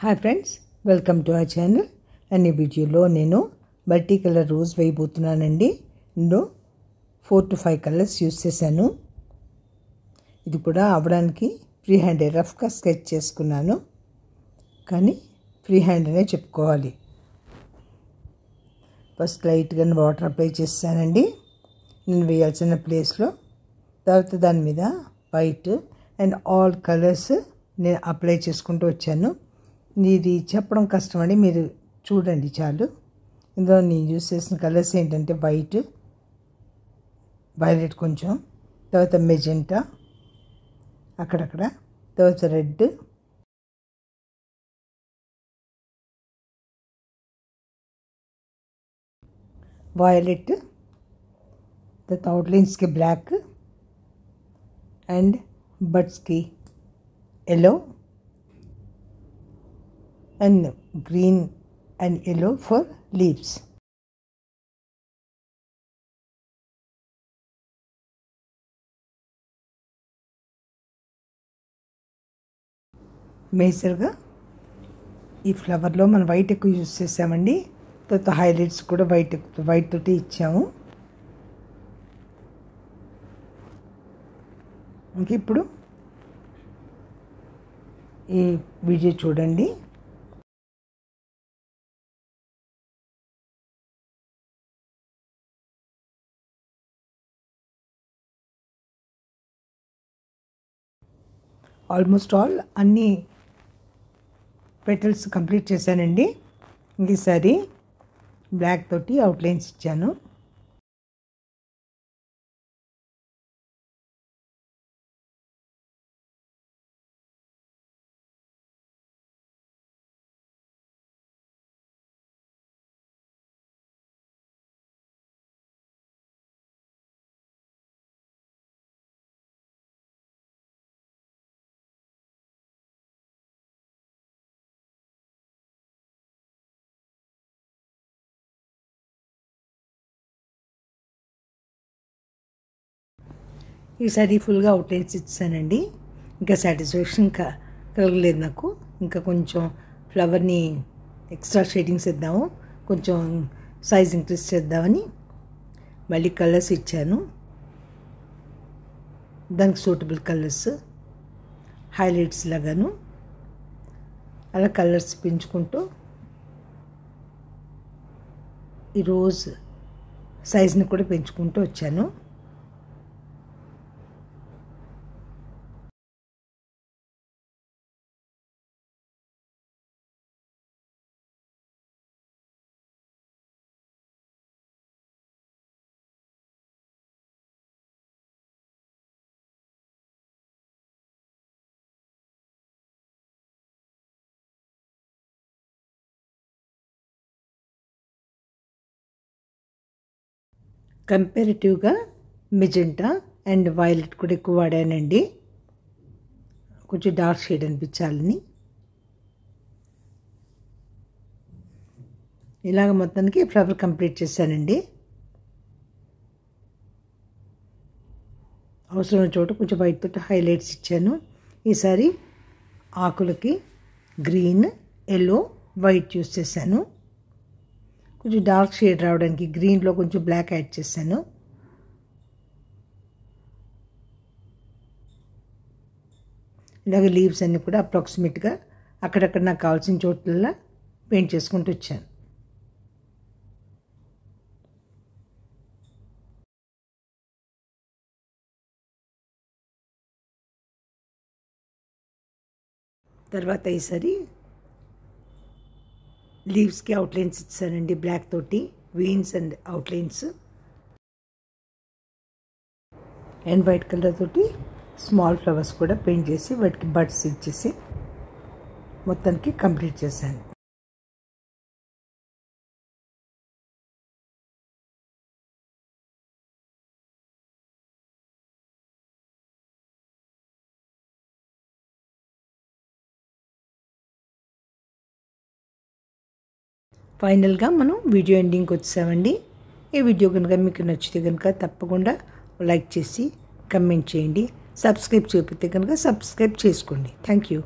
Hi friends, welcome to our channel. అన్ని వీడియోలో నేను మల్టీ కలర్ రోజ్ వేయబోతున్నానండి. ఇందులో 4 to 5 కలర్స్ యూస్ చేశాను. ఇది కూడా అవ్వడానికి ఫ్రీ హ్యాండ్ రఫ్గా స్కెచ్ చేసుకున్నాను, కానీ ఫ్రీ హ్యాండ్ అనే చెప్పుకోవాలి. ఫస్ట్ లైట్గా వాటర్ అప్లై చేశానండి నేను వేయాల్సిన ప్లేస్లో. తర్వాత దాని మీద వైట్ అండ్ ఆల్ కలర్స్ నేను అప్లై చేసుకుంటూ వచ్చాను. ఇది చెప్పడం కష్టమండి, మీరు చూడండి చాలు. ఇందులో నేను యూస్ చేసిన కలర్స్ ఏంటంటే వైట్, వైలెట్ కొంచెం, తర్వాత మెజెంటా అక్కడక్కడ, తర్వాత రెడ్, వైలెట్, తర్వాత అవుట్లైన్స్కి బ్లాక్ అండ్ బడ్స్కి yellow and green and yellow for leaves. మేజర్గా ఈ ఫ్లవర్లో మనం వైట్ ఎక్కువ యూజ్ చేసామండి. తర్వాత హైలైట్స్ కూడా వైట్ తోటి ఇచ్చాము. ఇంక ఇప్పుడు ఈ వీడియో చూడండి. ఆల్మోస్ట్ ఆల్ అన్ని పెటల్స్ కంప్లీట్ చేశానండి. ఈసారి బ్లాక్ తోటి అవుట్లైన్స్ ఇచ్చాను. ఈసారి ఫుల్గా అవుట్లైన్స్ ఇచ్చానండి. ఇంకా సాటిస్ఫాక్షన్ కలగలేదు నాకు. ఇంకా కొంచెం ఫ్లవర్ని ఎక్స్ట్రా షేడింగ్స్ ఇద్దాము, కొంచెం సైజ్ ఇంక్రీజ్ చేద్దామని మళ్ళీ కలర్స్ ఇచ్చాను. దానికి సూటబుల్ కలర్స్ హైలైట్స్ లాగాను అలా కలర్స్ పెంచుకుంటూ ఈ రోజ్ సైజ్ని కూడా పెంచుకుంటూ వచ్చాను. కంపారిటివ్గా మెజెంటా అండ్ వైలెట్ కూడా ఎక్కువ వాడానండి, కొంచెం డార్క్ షేడ్ అనిపించాలని. ఇలాగ మొత్తానికి ఫ్లవర్ కంప్లీట్ చేశానండి. అవసరమైన చోట కొంచెం వైట్ తోటి హైలైట్స్ ఇచ్చాను. ఈసారి ఆకులకి గ్రీన్, ఎల్లో, వైట్ యూస్ చేశాను. కొంచెం డార్క్ షేడ్ రావడానికి గ్రీన్లో కొంచెం బ్లాక్ యాడ్ చేశాను. ఇలాగ లీవ్స్ అన్నీ కూడా అప్రాక్సిమేట్గా అక్కడక్కడ నాకు కావాల్సిన చోట్ల పెయింట్ చేసుకుంటూ వచ్చాను. తర్వాత ఈసారి లీవ్స్కి అవుట్లైన్స్ ఇచ్చానండి బ్లాక్ తోటి, veins and outlines, and white colour తోటి స్మాల్ ఫ్లవర్స్ కూడా పెయింట్ చేసి వాటికి బడ్స్ ఇచ్చేసి మొత్తానికి కంప్లీట్ చేశాను. ఫైనల్గా మనం వీడియో ఎండింగ్కి వచ్చామండి. ఈ వీడియో కనుక మీకు నచ్చితే కనుక తప్పకుండా లైక్ చేసి కమెంట్ చేయండి. సబ్స్క్రైబ్ చేయకపోతే కనుక సబ్స్క్రైబ్ చేసుకోండి. Thank you.